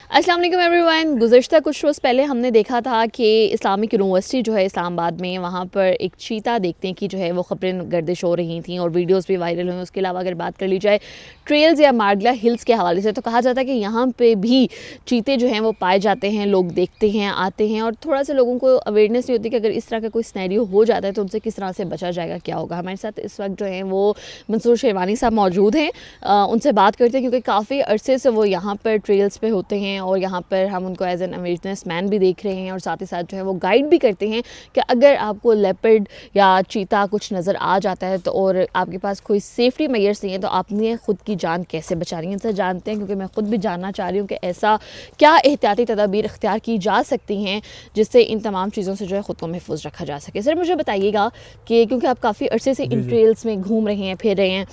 अस्सलाम वालेकुम एवरीवन। गुज़श्ता कुछ रोज़ पहले हमने देखा था कि इस्लामिक यूनिवर्सिटी जो है इस्लामाबाद में, वहाँ पर एक चीता देखने की जो है वो ख़बरें गर्दिश हो रही थी और वीडियोस भी वायरल हुई। उसके अलावा अगर बात कर ली जाए ट्रेल्स या मार्गला हिल्स के हवाले से, तो कहा जाता है कि यहाँ पे भी चीते जो हैं वो पाए जाते हैं, लोग देखते हैं, आते हैं और थोड़ा सा लोगों को अवेयरनेस नहीं होती कि अगर इस तरह का कोई सिनेरियो हो जाता है तो उनसे किस तरह से बचा जाएगा, क्या होगा। हमारे साथ इस वक्त जो है वो मंसूर शेरवानी साहब मौजूद हैं। उनसे बात करते हैं क्योंकि काफ़ी अरसे से वो यहाँ पर ट्रेल्स पे होते हैं और यहाँ पर हम उनको एज एन अवेयरनेस मैन भी देख रहे हैं और साथ ही साथ जो है वो गाइड भी करते हैं कि अगर आपको लेपर्ड या चीता कुछ नज़र आ जाता है तो और आपके पास कोई सेफ्टी मेजर्स नहीं है तो आपने ख़ुद की जान कैसे बचा रही है। इनसे जानते हैं क्योंकि मैं ख़ुद भी जानना चाह रही हूँ कि ऐसा क्या एहतियाती तदाबीर इख्तियार की जा सकती हैं जिससे इन तमाम चीज़ों से जो है ख़ुद को महफूज रखा जा सके। सर मुझे बताइएगा कि क्योंकि आप काफ़ी अरसे से इन ट्रेल्स में घूम रहे हैं, फिर रहे हैं,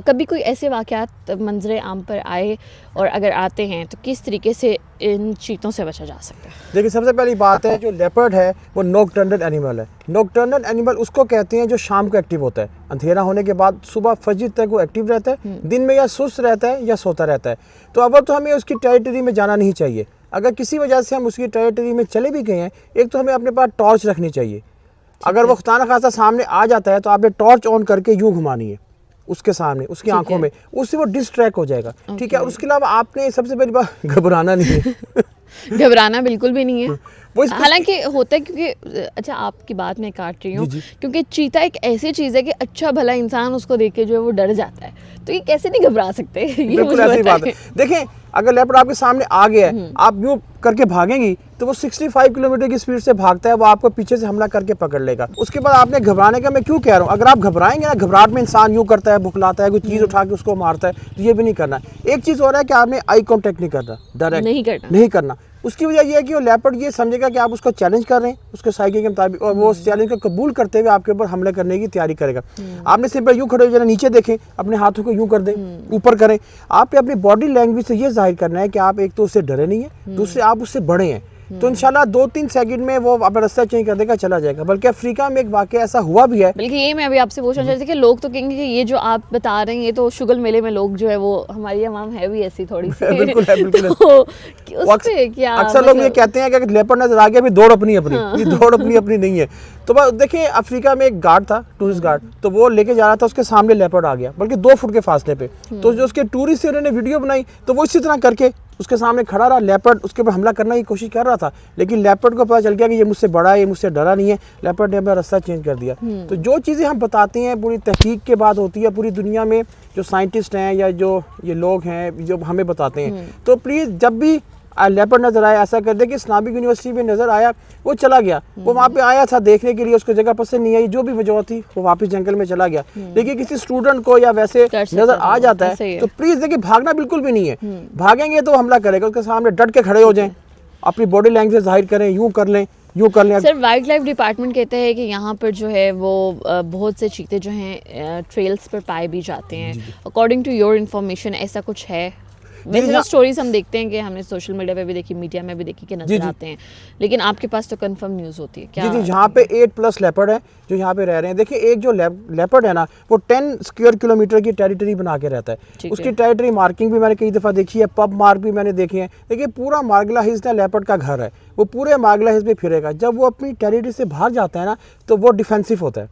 कभी कोई ऐसे वाक़यात मंजर आम पर आए और अगर आते हैं तो किस तरीके से इन चीतों से बचा जा सकता है? देखिए, सबसे पहली बात है जो लेपर्ड है वो नॉकटर्नल एनिमल है। नॉकटर्नल एनिमल उसको कहते हैं जो शाम को एक्टिव होता है, अंधेरा होने के बाद सुबह फजर तक वो एक्टिव रहता है, दिन में या सुस्त रहता है या सोता रहता है। तो अव्वल तो हमें उसकी टेरिटरी में जाना नहीं चाहिए। अगर किसी वजह से हम उसकी टेरिटरी में चले भी गए हैं, एक तो हमें अपने पास टॉर्च रखनी चाहिए। अगर वो खुदा न खासा सामने आ जाता है तो आपने टॉर्च ऑन करके यूँ घुमानी है उसके सामने, उसकी आंखों में, उससे वो डिस्ट्रैक्ट हो जाएगा। ठीक है। और उसके अलावा आपने सबसे पहली बात घबराना नहीं है। घबराना बिल्कुल भी नहीं है। हालांकि होता है क्योंकि अच्छा आपकी बात मैं काट रही हूँ क्योंकि चीता एक ऐसी चीज़ है कि अच्छा भला इंसान उसको देख के जो है वो डर जाता है, तो ये कैसे नहीं घबरा सकते? ये बिल्कुल ऐसी बात है। देखें, अगर लेपर्ड आपके सामने आ गया है, आप यूँ करके भागेंगी तो वो 65 किलोमीटर की स्पीड से भागता है, वो आपको पीछे से हमला करके पकड़ लेगा। उसके बाद आपने घबराने का, मैं क्यों कह रहा हूँ, अगर आप घबराएंगे ना, घबराहट में इंसान यूँ करता है, बुखलाता है, कोई चीज़ उठा के उसको मारता है, तो ये भी नहीं करना। एक चीज़ हो रहा है कि आपने आई कॉन्टेक्ट नहीं करना, डायरेक्ट नहीं करना। उसकी वजह यह है कि वो लेपर्ड ये समझेगा कि आप उसको चैलेंज कर रहे हैं उसके साइकिल के मुताबिक, और वो उस चैलेंज को कबूल करते हुए आपके ऊपर हमले करने की तैयारी करेगा। आपने सिंपल यूँ खड़े हो जाना, नीचे देखें, अपने हाथों को यूँ कर दें, ऊपर करें। आपने अपनी बॉडी लैंग्वेज से ये जाहिर करना है कि आप एक तो उससे डरे नहीं है, दूसरे आप उससे बड़े हैं। तो इंशाल्लाह 2-3 सेकंड में वो अपना रास्ता चेंज कर देगा, चला जाएगा। बल्कि अफ्रीका में एक वाक़या ऐसा हुआ भी है। बल्कि ये मैं अभी आपसे पूछना चाहती थी कि लोग तो कहेंगे कि ये जो आप बता रहे हैं ये तो शुगल मेले में लोग जो है वो, हमारी अवाम है भी ऐसी थोड़ी सी। बिल्कुल है, बिल्कुल है। तो उसपे क्या अक्सर लोग ये कहते हैं कि अगर लेपर्ड नजर आ गया भी दौड़ अपनी अपनी, ये दौड़ अपनी अपनी नहीं है। तो बस देखिए, अफ्रीका में एक गार्ड था, टूरिस्ट गार्ड, तो वो लेके जा रहा था, उसके सामने लेपर्ड आ गया, बल्कि 2 फुट के फासले पे। तो जो उसके टूरिस्ट थे उन्होंने वीडियो बनाई, तो वो इसी तरह करके उसके सामने खड़ा रहा। लेपर्ड उसके ऊपर हमला करने की कोशिश कर रहा था, लेकिन लेपर्ड को पता चल गया कि ये मुझसे बड़ा है, ये मुझसे डरा नहीं है। लेपर्ड ने अपना रास्ता चेंज कर दिया। तो जो चीज़ें हम बताते हैं पूरी तहकीक के बाद होती है, पूरी दुनिया में जो साइंटिस्ट हैं या जो ये लोग हैं जो हमें बताते हैं, तो प्लीज़ जब भी लेपर्ड नज़र आया ऐसा कर दे कि इस्लामिक यूनिवर्सिटी में नज़र आया, वो चला गया, वो वहाँ पे आया था देखने के लिए, उसको जगह पसंद नहीं आई, जो भी वजह थी, वो वापस जंगल में चला गया। लेकिन किसी स्टूडेंट को या वैसे नज़र आ जाता है तो प्लीज़ देखिए, भागना बिल्कुल भी नहीं है। भागेंगे तो हमला करेगा, उसके सामने डट के खड़े हो जाएं, अपनी बॉडी लैंग्वेज जाहिर करें, यूँ कर लें, यूँ कर लें। सर वाइल्ड लाइफ डिपार्टमेंट कहते हैं कि यहाँ पर जो है वो बहुत से चीते जो हैं ट्रेल्स पर पाए भी जाते हैं। अकॉर्डिंग टू योर इन्फॉर्मेशन ऐसा कुछ है? वैसे तो स्टोरीज हम देखते हैं कि हमने सोशल मीडिया पे भी देखी, मीडिया में भी देखी कि नजर आते हैं, लेकिन आपके पास तो कंफर्म न्यूज़ होती है क्या? जी, यहाँ पे 8+ लेपर्ड है जो यहाँ पे रह रहे हैं। देखिए, एक जो लेपर्ड है ना, वो 10 स्क्वायर किलोमीटर की टेरिटरी बना के रहता है। उसकी टेरिटरी मार्किंग भी मैंने कई दफ़ा देखी है, पब मार्क भी मैंने देखे हैं। देखिए, पूरा मार्गला हिल्स ना लेपर्ड का घर है, वो पूरे मार्गला हिल्स में फिरेगा। जब वो अपनी टेरिटरी से बाहर जाता है ना, तो वो डिफेंसिव होता है।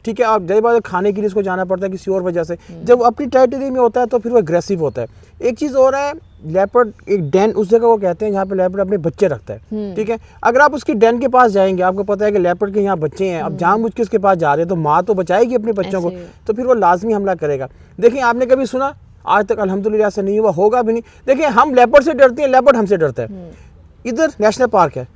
ठीक है। आप जब बात खाने के लिए इसको जाना पड़ता है किसी और वजह से, जब वो अपनी टेरिटरी में होता है तो फिर वो अग्रेसिव होता है। एक चीज़ और है, लेपर्ड एक डेन उस जगह को कहते हैं जहाँ पे लेपर्ड अपने बच्चे रखता है। ठीक है। अगर आप उसकी डेन के पास जाएंगे, आपको पता है कि लेपर्ड के यहाँ बच्चे हैं, अब जानबूझ के उसके पास जा रहे हैं, तो माँ तो बचाएगी अपने बच्चों को, तो फिर वो लाजमी हमला करेगा। देखिए, आपने कभी सुना, आज तक अल्हम्दुलिल्लाह से नहीं हुआ, होगा भी नहीं। देखिए, हम लेपर्ड से डरते हैं, लेपर्ड हमसे डरता है। इधर नेशनल पार्क है,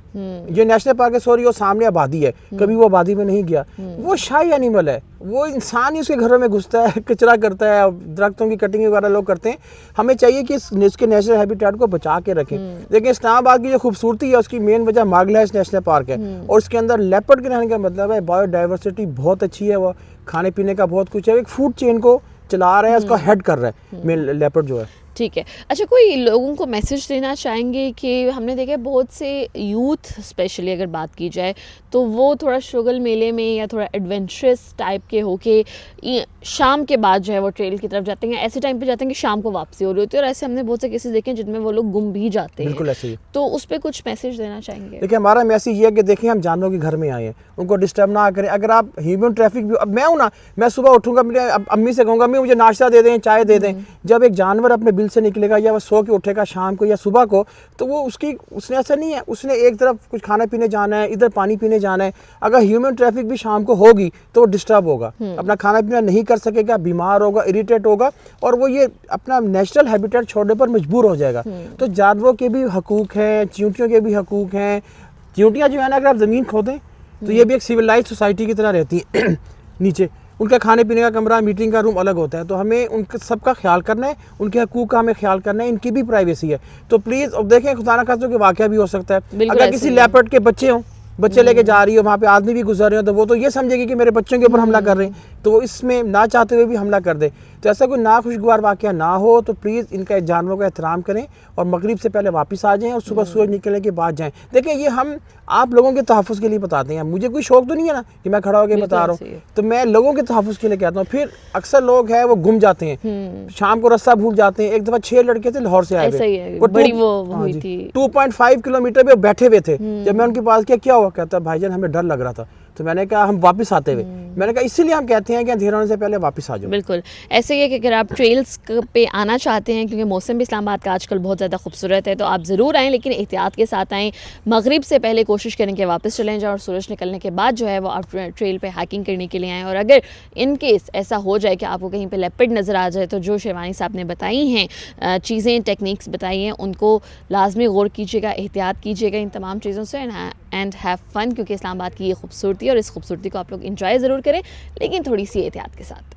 ये नेशनल पार्क है, सॉरी, वो सामने आबादी है, कभी वो आबादी में नहीं गया। वो शाही एनिमल है, वो इंसान ही उसके घरों में घुसता है, कचरा करता है, दरख्तों की कटिंग वगैरह लोग करते हैं। हमें चाहिए कि उसके नेचुरल हैबिटेट को बचा के रखें। देखिए, इस्लामाबाद की जो खूबसूरती है उसकी मेन वजह मार्गला हिल्स नेशनल पार्क है, और उसके अंदर लेपर्ड के रहने का मतलब है बायोडाइवर्सिटी बहुत अच्छी है, वो खाने पीने का बहुत कुछ है, एक फूड चेन को चला रहा है, उसका हेड कर रहा है मेन लेपर्ड जो है। ٹھیک ہے. اچھا, کوئی لوگوں کو میسج دینا چاہیں گے کہ ہم نے دیکھا ہے بہت سے یوتھ اسپیشلی اگر بات کی جائے تو وہ تھوڑا شگل میلے میں یا تھوڑا ایڈونچرس ٹائپ کے ہو کے شام کے بعد جو ہے وہ ٹریل کی طرف جاتے ہیں, ایسے ٹائم پہ جاتے ہیں کہ شام کو واپسی ہو رہی ہوتی ہے, اور ایسے ہم نے بہت سے کیسز دیکھے ہیں جن میں وہ لوگ گم بھی جاتے ہیں. بالکل ایسے ہی. تو اس پہ کچھ میسج دینا چاہیں گے؟ دیکھیں ہمارا میسج یہ ہے کہ دیکھیں ہم جانوروں کے گھر میں آئے ہیں, ان کو ڈسٹرب نہ کریں. اگر آپ ہیومن ٹریفک بھی, اب میں ہوں نا, میں صبح اٹھوں گا میرے امی سے کہوں گا امی مجھے ناشتہ دے دیں, چائے دے دیں. جب ایک جانور اپنے بل سے نکلے گا یا وہ سو کے اٹھے گا شام کو یا صبح کو, تو وہ اس نے ایسا نہیں ہے, اس نے ایک طرف کچھ کھانا پینے جانا ہے, ادھر پانی پینے جانا ہے. اگر ہیومن ٹریفک بھی شام کو ہوگی تو وہ ڈسٹرب ہوگا, اپنا کھانا پینا نہیں کر سکے گا, بیمار ہوگا, اریٹیٹ ہوگا, اور وہ یہ اپنا نیچرل ہیبیٹیٹ چھوڑنے پر مجبور ہو جائے گا. تو جانوروں کے بھی حقوق ہیں, چیونٹیوں کے بھی حقوق ہیں. چیونٹیاں جو ہے نا اگر آپ زمین کھودیں تو یہ بھی ایک سویلائز سوسائٹی کی طرح رہتی ہیں. نیچے ان کا کھانے پینے کا کمرہ, میٹنگ کا روم الگ ہوتا ہے, تو ہمیں ان کا سب کا خیال کرنا ہے, ان کے حقوق کا ہمیں خیال کرنا ہے, ان کی بھی پرائیویسی ہے. تو پلیز اب دیکھیں خدا نہ خواستہ کہ واقعہ بھی ہو سکتا ہے, اگر کسی لیپرڈ کے بچے ہوں, بچے لے کے جا رہی ہو, وہاں پہ آدمی بھی گزر رہے ہوں, تو وہ تو یہ سمجھے گی کہ میرے بچوں کے اوپر حملہ کر رہے ہیں, تو وہ اس میں نہ چاہتے ہوئے بھی حملہ کر دے. تو ایسا کوئی ناخوشگوار واقعہ نہ ہو, تو پلیز ان کا جانوروں کا احترام کریں اور مغرب سے پہلے واپس آ جائیں اور صبح سورج نکلنے کے بعد جائیں. دیکھیں یہ ہم آپ لوگوں کے تحفظ کے لیے بتاتے ہیں, مجھے کوئی شوق تو نہیں ہے نا کہ میں کھڑا ہو کے بتا رہا ہوں, تو میں لوگوں کے تحفظ کے لیے کہتا ہوں. پھر اکثر لوگ ہیں وہ گم جاتے ہیں, شام کو رستہ بھول جاتے ہیں. ایک دفعہ 6 لڑکے تھے لاہور سے آئے ہوئے, 2.5 کلومیٹر پہ بیٹھے ہوئے تھے. جب میں ان کے پاس کیا ہوا, کہتا بھائی جان ہمیں ڈر لگ رہا تھا. تو میں نے کہا ہم واپس آتے ہوئے, میں نے کہا اسی لیے ہم کہتے ہیں کہ اندھیرا ہونے سے پہلے واپس آ جاؤ. بالکل ایسے ہی ہے کہ اگر آپ ٹریلز پہ آنا چاہتے ہیں, کیونکہ موسم بھی اسلام آباد کا آج کل بہت زیادہ خوبصورت ہے, تو آپ ضرور آئیں, لیکن احتیاط کے ساتھ آئیں. مغرب سے پہلے کوشش کریں کہ واپس چلیں جائیں, اور سورج نکلنے کے بعد جو ہے وہ آپ ٹریل پہ ہائکنگ کرنے کے لیے آئیں. اور اگر ان کیس ایسا ہو جائے کہ آپ کو کہیں پہ لیپرڈ نظر آ جائے, تو جو شیروانی صاحب نے بتائی ہیں چیزیں, ٹیکنیکس بتائی ہیں, ان کو لازمی غور کیجیے گا, احتیاط کیجیے گا ان تمام چیزوں سے, اینڈ ہیو فن, کیونکہ اسلام آباد کی یہ خوبصورتی ہے, اور اس خوبصورتی کو آپ لوگ انجوائے ضرور کریں, لیکن تھوڑی سی احتیاط کے ساتھ.